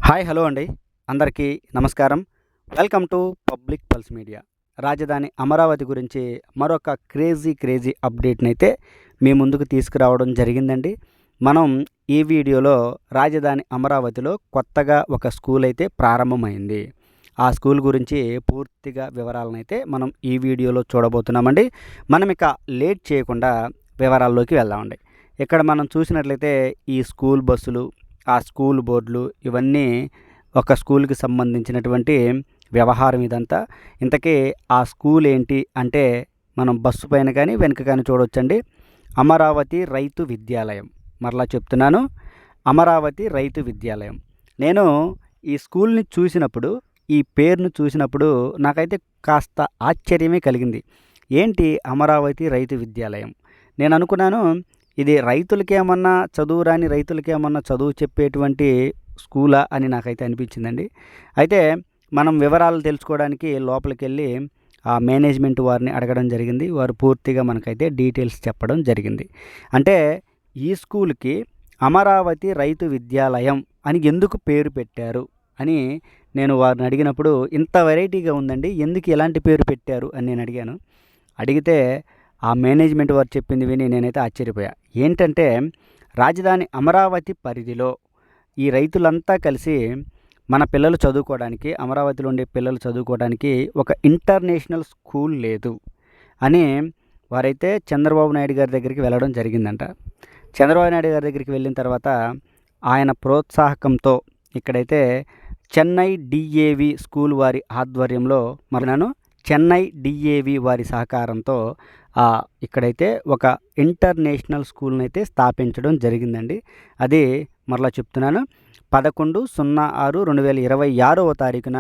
Hi hello అండి, అందరికీ నమస్కారం. Welcome to public pulse media. రాజధాని అమరావతి గురించి మరొక క్రేజీ అప్డేట్ని అయితే మీ ముందుకు తీసుకురావడం జరిగిందండి. మనం ఈ వీడియోలో రాజధాని అమరావతిలో కొత్తగా ఒక స్కూల్ అయితే ప్రారంభమైంది. ఆ స్కూల్ గురించి పూర్తిగా వివరాలను అయితే మనం ఈ వీడియోలో చూడబోతున్నామండి. మనం ఇక లేట్ చేయకుండా వివరాల్లోకి వెళ్దామండి. ఇక్కడ మనం చూసినట్లయితే ఈ స్కూల్ బస్సులు, ఆ స్కూల్ బోర్డులు ఇవన్నీ ఒక స్కూల్కి సంబంధించినటువంటి వ్యవహారం ఇదంతా. ఇంతకీ ఆ స్కూల్ ఏంటి అంటే మనం బస్సు పైన కానీ వెనుక కానీ చూడవచ్చండి. అమరావతి రైతు విద్యాలయం. మరలా చెప్తున్నాను, అమరావతి రైతు విద్యాలయం. నేను ఈ స్కూల్ని చూసినప్పుడు, ఈ పేరును చూసినప్పుడు నాకైతే కాస్త ఆశ్చర్యమే కలిగింది. ఏంటి అమరావతి రైతు విద్యాలయం? నేను అనుకున్నాను ఇది రైతులకేమన్నా చదువు రాని రైతులకేమన్నా చదువు చెప్పేటువంటి స్కూలా అని నాకైతే అనిపించిందండి. అయితే మనం వివరాలు తెలుసుకోవడానికి లోపలికి వెళ్ళి ఆ మేనేజ్మెంట్ వారిని అడగడం జరిగింది. వారు పూర్తిగా మనకైతే డీటెయిల్స్ చెప్పడం జరిగింది. అంటే ఈ స్కూల్కి అమరావతి రైతు విద్యాలయం అని ఎందుకు పేరు పెట్టారు అని నేను వారిని అడిగినప్పుడు, ఇంత వెరైటీగా ఉందండి, ఎందుకు ఇలాంటి పేరు పెట్టారు అని నేను అడిగాను. అడిగితే ఆ మేనేజ్మెంట్ వారు చెప్పింది విని నేనైతే ఆశ్చర్యపోయా. ఏంటంటే రాజధాని అమరావతి పరిధిలో ఈ రైతులంతా కలిసి మన పిల్లలు చదువుకోవడానికి, అమరావతిలో ఉండే పిల్లలు చదువుకోవడానికి ఒక ఇంటర్నేషనల్ స్కూల్ లేదు అని వారైతే చంద్రబాబు నాయుడు గారి దగ్గరికి వెళ్ళడం జరిగిందంట. చంద్రబాబు నాయుడు గారి దగ్గరికి వెళ్ళిన తర్వాత ఆయన ప్రోత్సాహకంతో ఇక్కడైతే చెన్నై డిఏవి స్కూల్ వారి ఆధ్వర్యంలో చెన్నై డిఏవి వారి సహకారంతో ఇక్కడైతే ఒక ఇంటర్నేషనల్ స్కూల్ని అయితే స్థాపించడం జరిగిందండి. అది మరలా చెప్తున్నాను, 11/06/2026 తారీఖున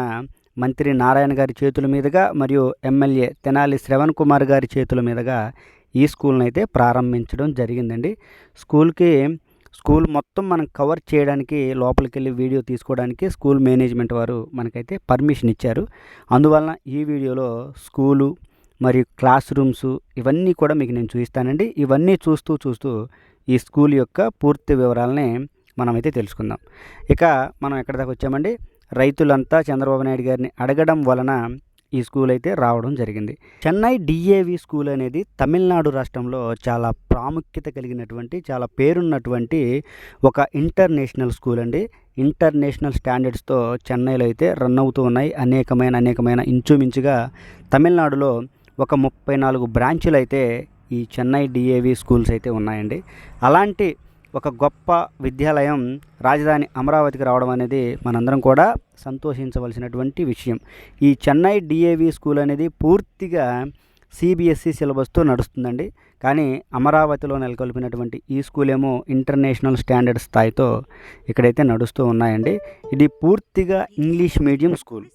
మంత్రి నారాయణ గారి చేతుల మీదుగా మరియు ఎమ్మెల్యే తెనాలి శ్రవణ్ కుమార్ గారి చేతుల మీదుగా ఈ స్కూల్ని అయితే ప్రారంభించడం జరిగిందండి. స్కూల్ మొత్తం మనం కవర్ చేయడానికి, లోపలికి వెళ్ళి వీడియో తీసుకోవడానికి స్కూల్ మేనేజ్మెంట్ వారు మనకైతే పర్మిషన్ ఇచ్చారు. అందువలన ఈ వీడియోలో స్కూలు మరియు క్లాస్ రూమ్స్ ఇవన్నీ కూడా మీకు నేను చూపిస్తానండి. ఇవన్నీ చూస్తూ ఈ స్కూల్ యొక్క పూర్తి వివరాలని మనమైతే తెలుసుకుందాం. ఇక మనం ఎక్కడి దాకా వచ్చామండి, రైతులంతా చంద్రబాబు నాయుడు గారిని అడగడం వలన ఈ స్కూల్ అయితే రావడం జరిగింది. చెన్నై డిఏవి స్కూల్ అనేది తమిళనాడు రాష్ట్రంలో చాలా ప్రాముఖ్యత కలిగినటువంటి, చాలా పేరున్నటువంటి ఒక ఇంటర్నేషనల్ స్కూల్ అండి. ఇంటర్నేషనల్ స్టాండర్డ్స్తో చెన్నైలో అయితే రన్ అవుతూ ఉన్నాయి. అనేకమైన ఇంచుమించుగా తమిళనాడులో ఒక 34 బ్రాంచులు అయితే ఈ చెన్నై డిఏవి స్కూల్స్ అయితే ఉన్నాయండి. అలాంటి ఒక గొప్ప విద్యాలయం రాజధాని అమరావతికి రావడం అనేది మనందరం కూడా సంతోషించవలసినటువంటి విషయం. ఈ చెన్నై డిఏవి స్కూల్ అనేది పూర్తిగా సిబిఎస్ఈ సిలబస్తో నడుస్తుందండి. కానీ అమరావతిలో నెలకొల్పినటువంటి ఈ స్కూల్ ఏమో ఇంటర్నేషనల్ స్టాండర్డ్ స్థాయితో ఇక్కడైతే నడుస్తూ ఉన్నాయండి. ఇది పూర్తిగా ఇంగ్లీష్ మీడియం స్కూల్.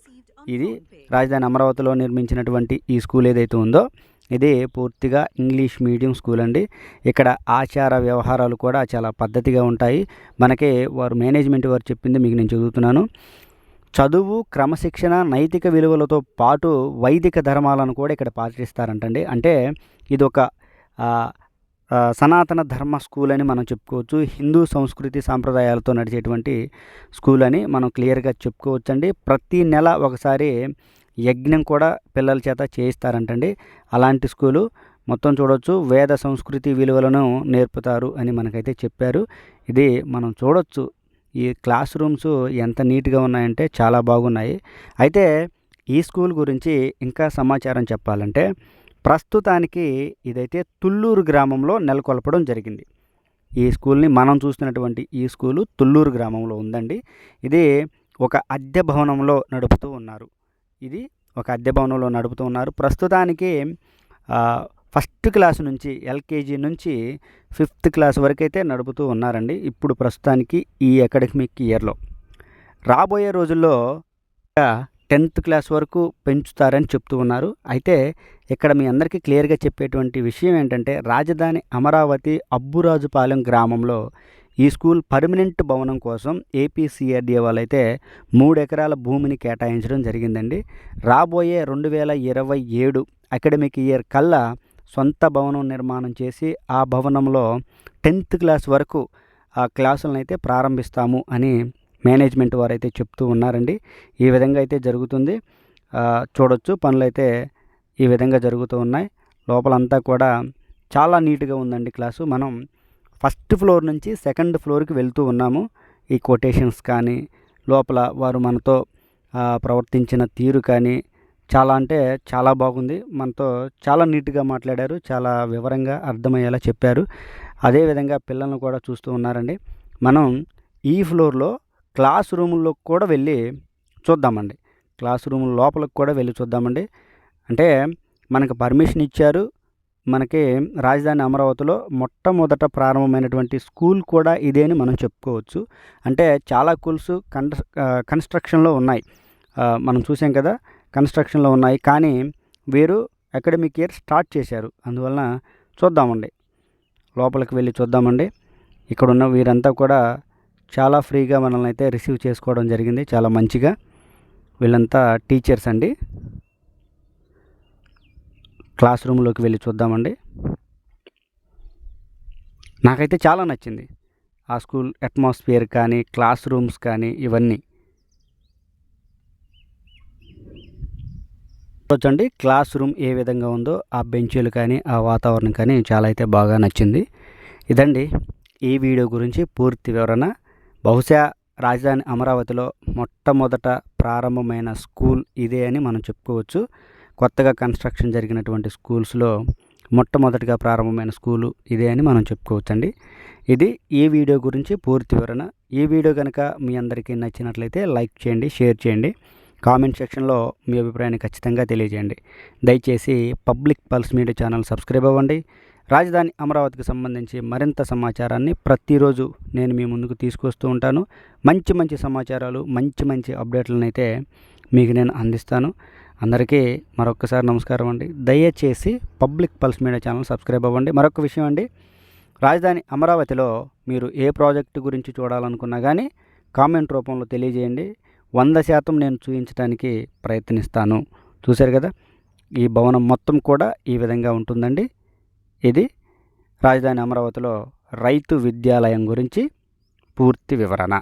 ఇది రాజధాని అమరావతిలో నిర్మించినటువంటి ఈ స్కూల్ ఏదైతే ఉందో ఇది పూర్తిగా ఇంగ్లీష్ మీడియం స్కూల్ అండి. ఇక్కడ ఆచార వ్యవహారాలు కూడా చాలా పద్ధతిగా ఉంటాయి. మనకి వారు మేనేజ్మెంట్ వారు చెప్పింది మీకు నేను చదువుతున్నాను. చదువు, క్రమశిక్షణ, నైతిక విలువలతో పాటు వైదిక ధర్మాలను కూడా ఇక్కడ పాటిస్తారంటండి. అంటే ఇది ఒక సనాతన ధర్మ స్కూల్ అని మనం చెప్పుకోవచ్చు. హిందూ సంస్కృతి సాంప్రదాయాలతో నడిచేటువంటి స్కూల్ అని మనం క్లియర్గా చెప్పుకోవచ్చండి. ప్రతి నెల ఒకసారి యజ్ఞం కూడా పిల్లల చేత చేయిస్తారంటండి. అలాంటి స్కూలు మొత్తం చూడవచ్చు. వేద సంస్కృతి విలువలను నేర్పుతారు అని మనకైతే చెప్పారు. ఇది మనం చూడొచ్చు. ఈ క్లాస్ రూమ్స్ ఎంత నీట్గా ఉన్నాయంటే చాలా బాగున్నాయి. అయితే ఈ స్కూల్ గురించి ఇంకా సమాచారం చెప్పాలంటే ప్రస్తుతానికి ఇదైతే తుళ్ళూరు గ్రామంలో నెలకొల్పడం జరిగింది. ఈ స్కూల్ని మనం చూస్తున్నటువంటి ఈ స్కూలు తుళ్ళూరు గ్రామంలో ఉందండి. ఇది ఒక అద్దె భవనంలో నడుపుతూ ఉన్నారు. ప్రస్తుతానికి ఫస్ట్ క్లాస్ నుంచి, ఎల్కేజీ నుంచి 5th క్లాస్ వరకు అయితే నడుపుతూ ఉన్నారండి. ఇప్పుడు ప్రస్తుతానికి ఈ అకాడమిక్ ఇయర్లో. రాబోయే రోజుల్లో 10th క్లాస్ వరకు పెంచుతారని చెప్తూ ఉన్నారు. అయితే ఇక్కడ మీ అందరికీ క్లియర్గా చెప్పేటువంటి విషయం ఏంటంటే రాజధాని అమరావతి అబ్బురాజుపాలెం గ్రామంలో ఈ స్కూల్ పర్మనెంట్ భవనం కోసం ఏపీసీఆర్డీఏ వాళ్ళైతే 3 ఎకరాల భూమిని కేటాయించడం జరిగిందండి. రాబోయే 2027 అకాడమిక్ ఇయర్ కల్లా సొంత భవనం నిర్మాణం చేసి ఆ భవనంలో 10th క్లాస్ వరకు ఆ క్లాసులను అయితే ప్రారంభిస్తాము అని మేనేజ్మెంట్ వారు అయితే చెప్తూ ఉన్నారండి. ఈ విధంగా అయితే జరుగుతుంది. చూడొచ్చు పనులైతే ఈ విధంగా జరుగుతూ ఉన్నాయి. లోపలంతా కూడా చాలా నీట్గా ఉందండి క్లాసు. మనం ఫస్ట్ ఫ్లోర్ నుంచి సెకండ్ ఫ్లోర్కి వెళ్తూ ఉన్నాము. ఈ కొటేషన్స్ కానీ లోపల వారు మనతో ప్రవర్తించిన తీరు కానీ చాలా అంటే చాలా బాగుంది. మనతో చాలా నీట్గా మాట్లాడారు, చాలా వివరంగా అర్థమయ్యేలా చెప్పారు. అదేవిధంగా పిల్లలను కూడా చూస్తూ ఉన్నారండి. మనం ఈ ఫ్లోర్లో క్లాస్ రూముల్లో కూడా వెళ్ళి చూద్దామండి. క్లాస్ రూమ్ లోపలికి కూడా వెళ్ళి చూద్దామండి. అంటే మనకు పర్మిషన్ ఇచ్చారు. మనకి రాజధాని అమరావతిలో మొట్టమొదట ప్రారంభమైనటువంటి స్కూల్ కూడా ఇదే అని మనం చెప్పుకోవచ్చు. అంటే చాలా స్కూల్స్ కన్స్ట్రక్షన్లో ఉన్నాయి. మనం చూసాం కదా, కన్స్ట్రక్షన్లో ఉన్నాయి. కానీ వీరు అకాడమిక్ ఇయర్ స్టార్ట్ చేశారు. అందువలన చూద్దామండి, లోపలికి వెళ్ళి చూద్దామండి. ఇక్కడున్న వీరంతా కూడా చాలా ఫ్రీగా మనల్ని అయితే రిసీవ్ చేసుకోవడం జరిగింది, చాలా మంచిగా. వీళ్ళంతా టీచర్స్ అండి. క్లాస్ రూమ్లోకి వెళ్ళి చూద్దామండి. నాకైతే చాలా నచ్చింది ఆ స్కూల్ అట్మాస్ఫియర్ కానీ, క్లాస్ రూమ్స్ కానీ ఇవన్నీ. చూడండి క్లాస్ రూమ్ ఏ విధంగా ఉందో, ఆ బెంచీలు కానీ, ఆ వాతావరణం కానీ చాలా అయితే బాగా నచ్చింది. ఇదండి ఈ వీడియో గురించి పూర్తి వివరణ. బహుశా రాజధాని అమరావతిలో మొట్టమొదట ప్రారంభమైన స్కూల్ ఇదే అని మనం చెప్పుకోవచ్చు. కొత్తగా కన్స్ట్రక్షన్ జరిగినటువంటి స్కూల్స్లో మొట్టమొదటిగా ప్రారంభమైన స్కూలు ఇదే అని మనం చెప్పుకోవచ్చండి. ఇది ఈ వీడియో గురించి పూర్తి వివరణ. ఈ వీడియో కనుక మీ అందరికీ నచ్చినట్లయితే లైక్ చేయండి, షేర్ చేయండి. కామెంట్ సెక్షన్లో మీ అభిప్రాయాన్ని ఖచ్చితంగా తెలియజేయండి. దయచేసి public pulse media channel subscribe అవ్వండి. రాజధాని అమరావతికి సంబంధించి మరింత సమాచారాన్ని ప్రతిరోజు నేను మీ ముందుకు తీసుకొస్తూ ఉంటాను. మంచి మంచి సమాచారాలు, మంచి మంచి అప్డేట్లను అయితే మీకు నేను అందిస్తాను. అందరికీ మరొకసారి నమస్కారం అండి. దయచేసి public pulse media channel subscribe అవ్వండి. మరొక విషయం అండి, రాజధాని అమరావతిలో మీరు ఏ ప్రాజెక్టు గురించి చూడాలనుకున్నా కానీ కామెంట్ రూపంలో తెలియజేయండి. 100% నేను చూపించడానికి ప్రయత్నిస్తాను. చూశారు కదా, ఈ భవనం మొత్తం కూడా ఈ విధంగా ఉంటుందండి. ఇది రాజధాని అమరావతిలో రైతు విద్యాలయం గురించి పూర్తి వివరణ.